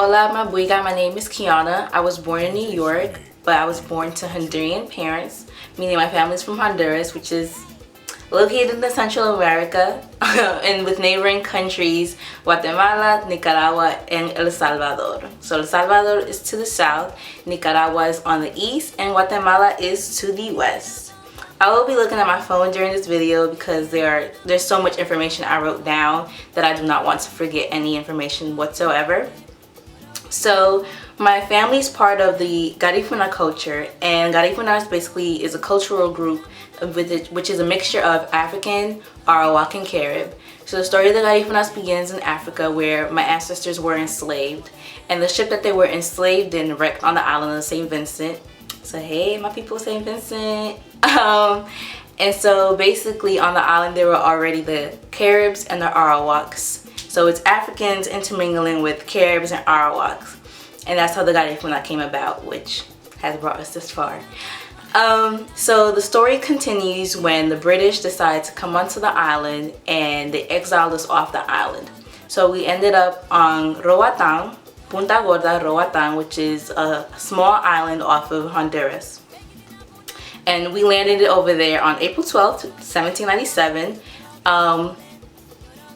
Hola, my buiga. My name is Kiana. I was born in New York, but I was born to Honduran parents, meaning my family's from Honduras, which is located in the Central America, and with neighboring countries Guatemala, Nicaragua, and El Salvador. So El Salvador is to the south, Nicaragua is on the east, and Guatemala is to the west. I will be looking at my phone during this video because there's so much information I wrote down that I do not want to forget any information whatsoever. So my family's part of the Garifuna culture, and Garifuna is a cultural group which is a mixture of African, Arawak, and Carib. So the story of the Garifunas begins in Africa, where my ancestors were enslaved, and the ship that they were enslaved in wrecked on the island of St. Vincent. So hey, my people, St. Vincent. And so basically on the island there were already the Caribs and the Arawaks. So it's Africans intermingling with Caribs and Arawaks, and that's how the Garifuna came about, which has brought us this far. So the story continues when the British decided to come onto the island and they exiled us off the island. So we ended up on Roatan, Punta Gorda, Roatan, which is a small island off of Honduras. And we landed over there on April 12th, 1797.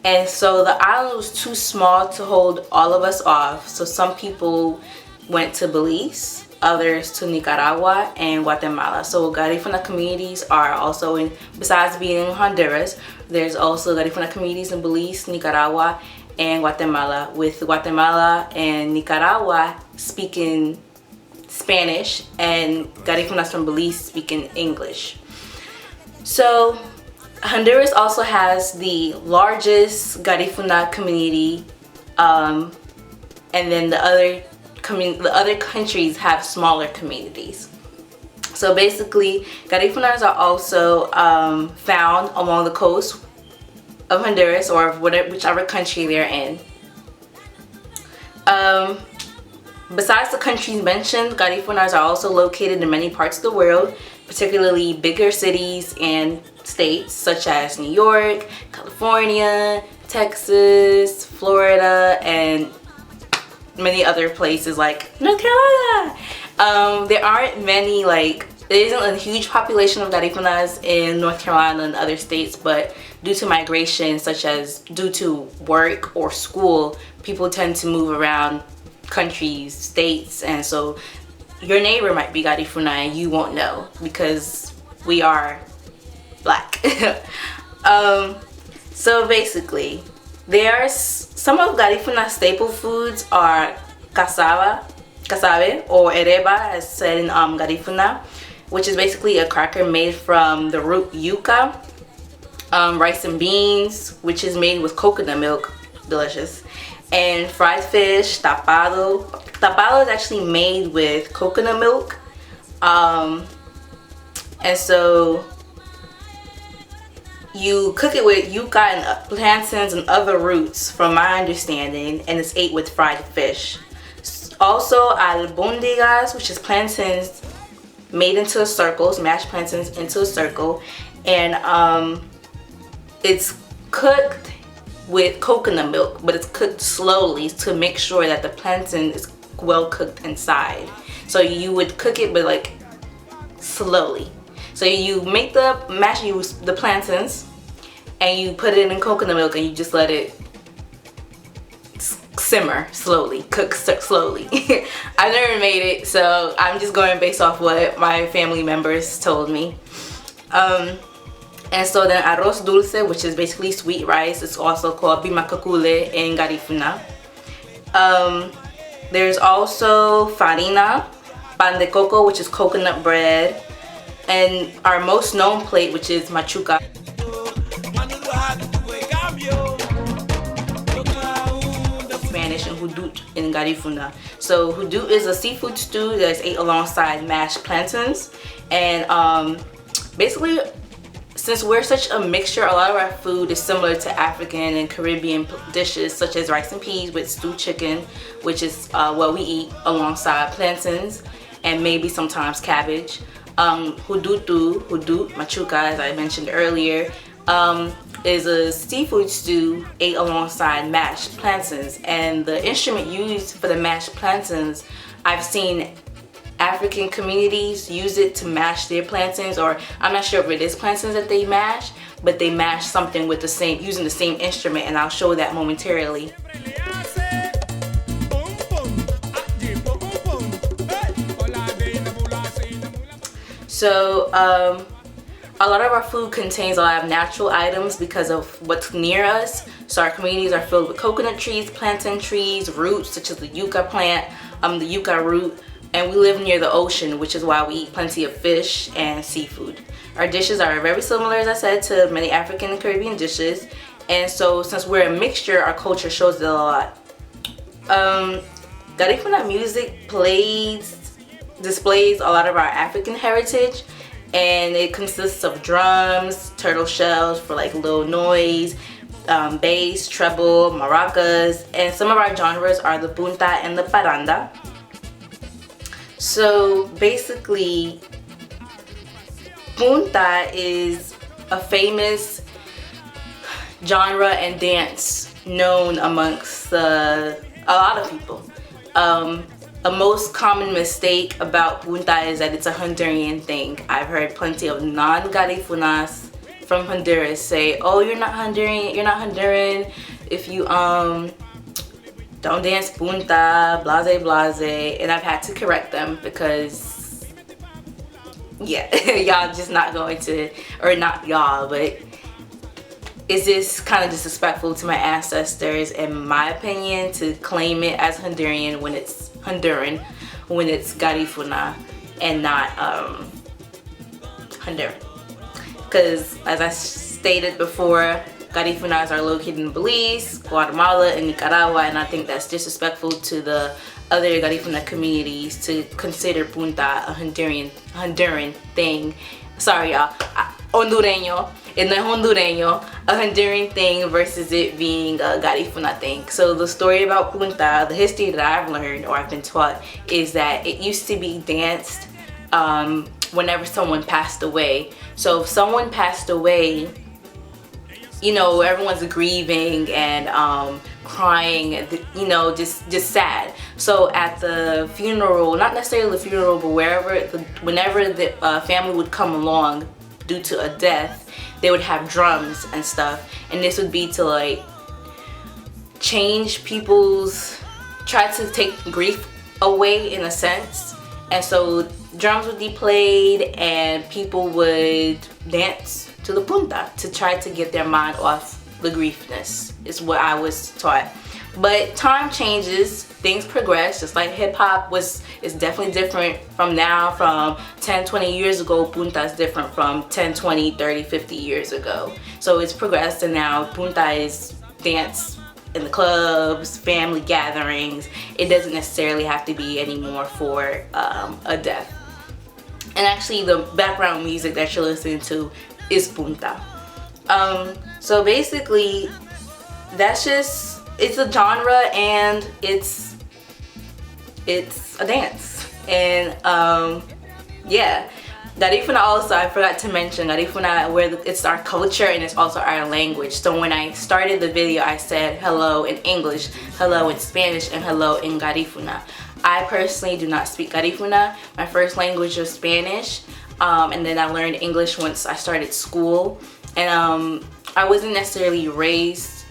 And so the island was too small to hold all of us off. So some people went to Belize, others to Nicaragua and Guatemala. So Garifuna communities are also besides being in Honduras, there's also Garifuna communities in Belize, Nicaragua, and Guatemala, with Guatemala and Nicaragua speaking Spanish and Garifunas from Belize speaking English. So Honduras also has the largest Garifuna community, and then the other countries have smaller communities. So basically, Garifunas are also found along the coast of Honduras or whichever country they're in. Besides the countries mentioned, Garifunas are also located in many parts of the world, particularly bigger cities and states such as New York, California, Texas, Florida, and many other places like North Carolina. There aren't many, there isn't a huge population of Garifunas in North Carolina and other states, but due to migration, such as due to work or school, people tend to move around countries, states, and so your neighbor might be Garifuna and you won't know because we are black. So basically, some of Garifuna's staple foods are cassave or ereba, as said in Garifuna, which is basically a cracker made from the root yuca, rice and beans, which is made with coconut milk, delicious, and fried fish, tapado. Tapado is actually made with coconut milk, and so you cook it with yuca and plantains and other roots, from my understanding, and it's ate with fried fish. Also, albondigas, which is plantains made into a circle, mashed plantains into a circle, and it's cooked with coconut milk, but it's cooked slowly to make sure that the plantain is well cooked inside. So you would cook it, but slowly. So you make the plantains and you put it in coconut milk and you just let it simmer slowly, cook slowly. I've never made it, so I'm just going based off what my family members told me. And so then arroz dulce, which is basically sweet rice, it's also called bimacacule in Garifuna. There's also farina, pan de coco, which is coconut bread, and our most known plate, which is machuca, Spanish, and hudut in Garifuna. So hudut is a seafood stew that's ate alongside mashed plantains, and basically, since we're such a mixture, a lot of our food is similar to African and Caribbean dishes such as rice and peas with stewed chicken, which is what we eat alongside plantains and maybe sometimes cabbage. Hudut, machuca, as I mentioned earlier, is a seafood stew ate alongside mashed plantains. And the instrument used for the mashed plantains, I've seen African communities use it to mash their plantains, or I'm not sure if it is plantains that they mash, but they mash something with the same, using the same instrument, and I'll show that momentarily. So a lot of our food contains a lot of natural items because of what's near us. So our communities are filled with coconut trees, plantain trees, roots such as the yucca plant, the yucca root, and we live near the ocean, which is why we eat plenty of fish and seafood. Our dishes are very similar, as I said, to many African and Caribbean dishes, and so since we're a mixture, our culture shows it a lot. Garifuna music displays a lot of our African heritage, and it consists of drums, turtle shells for like little noise, bass, treble, maracas, and some of our genres are the punta and the paranda. So basically, punta is a famous genre and dance known amongst a lot of people. A most common mistake about punta is that it's a Honduran thing. I've heard plenty of non-Garifunas from Honduras say, "Oh, you're not Honduran if you don't dance punta, blase blase," and I've had to correct them because yeah, y'all just not going to, or not y'all, but it's just kind of disrespectful to my ancestors, in my opinion, to claim it as Honduran when it's Garifuna and not Honduran. Because as I stated before, Garifunas are located in Belize, Guatemala, and Nicaragua, and I think that's disrespectful to the other Garifuna communities to consider punta a Honduran thing. Sorry y'all, Hondureño, and the Hondureño, a Honduran thing versus it being a Garifuna thing. So the story about punta, the history that I've learned or I've been taught, is that it used to be danced whenever someone passed away. So if someone passed away, you know, everyone's grieving and crying, you know, just sad. So at the funeral, not necessarily the funeral, but whenever the family would come along due to a death, they would have drums and stuff, and this would be to like change people's, try to take grief away in a sense. And so drums would be played and people would dance to the punta to try to get their mind off the griefness, is what I was taught. But time changes, things progress, just like hip-hop is definitely different from now. From 10, 20 years ago, punta is different from 10, 20, 30, 50 years ago. So it's progressed, and now punta is dance in the clubs, family gatherings. It doesn't necessarily have to be anymore for a death. And actually the background music that you're listening to is punta. So basically, that's just, it's a genre and it's a dance. And yeah, Garifuna also, I forgot to mention, Garifuna, where it's our culture and it's also our language. So when I started the video, I said hello in English, hello in Spanish, and hello in Garifuna. I personally do not speak Garifuna. My first language was Spanish, and then I learned English once I started school. And I wasn't necessarily raised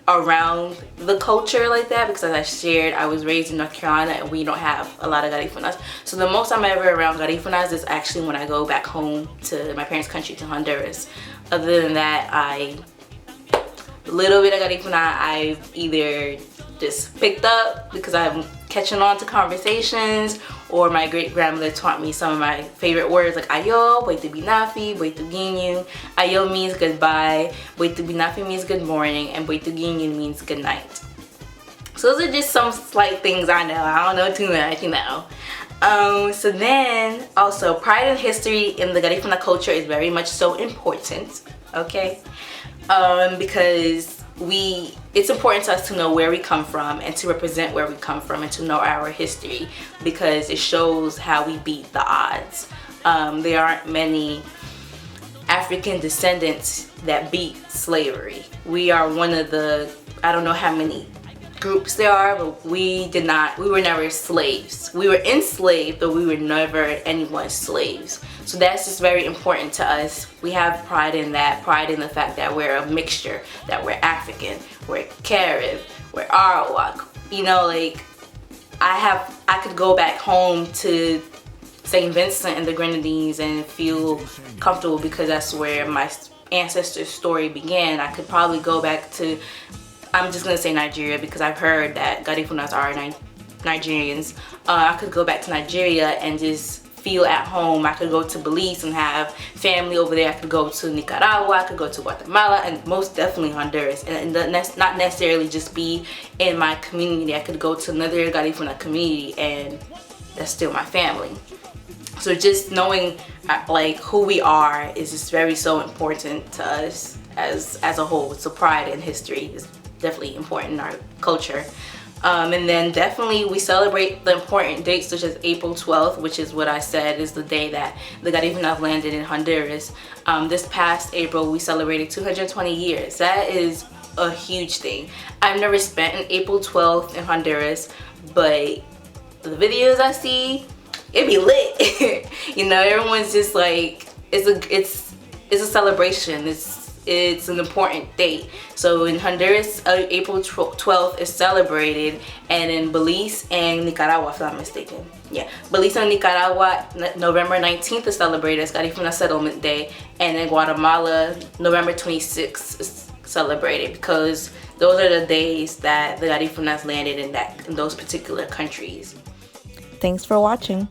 around the culture like that, because as I shared, I was raised in North Carolina and we don't have a lot of Garifunas. So the most I'm ever around Garifunas is actually when I go back home to my parents' country, to Honduras. Other than that, a little bit of Garifuna I've either just picked up because I'm catching on to conversations, or my great-grandmother taught me some of my favorite words like ayo, boy to binafi, boy to ginyu. Ayo means goodbye, boy to binafi means good morning, and boy to ginyu means good night. So those are just some slight things I know. I don't know too much, you know. So then, also, pride and history in the Garifuna culture is very much so important, okay? Because it's important to us to know where we come from and to represent where we come from and to know our history, because it shows how we beat the odds. There aren't many African descendants that beat slavery. We are one of the, I don't know how many groups there are, but we were never slaves. We were enslaved, but we were never anyone's slaves. So that's just very important to us. We have pride in that, pride in the fact that we're a mixture, that we're African, we're Carib, we're Arawak. You know, like, I could go back home to St. Vincent and the Grenadines and feel comfortable because that's where my ancestors' story began. I could probably go back to, I'm just gonna say Nigeria because I've heard that Garifunas are Nigerians. I could go back to Nigeria and just feel at home. I could go to Belize and have family over there. I could go to Nicaragua, I could go to Guatemala, and most definitely Honduras. And not necessarily just be in my community. I could go to another Garifuna community and that's still my family. So just knowing like who we are is just so important to us as a whole. So pride and history is definitely important in our culture. And then definitely we celebrate the important dates such as April 12th, which is what I said is the day that the Garifunas landed in Honduras. This past April we celebrated 220 years. That is a huge thing. I've never spent an April 12th in Honduras, but the videos I see, it be lit. You know, everyone's just like, it's a celebration. It's an important date. So in Honduras, April 12th is celebrated, and in Belize and Nicaragua, if I'm not mistaken. Yeah, Belize and Nicaragua, November 19th is celebrated as Garifuna Settlement Day, and in Guatemala, November 26th is celebrated because those are the days that the Garifunas landed in those particular countries. Thanks for watching.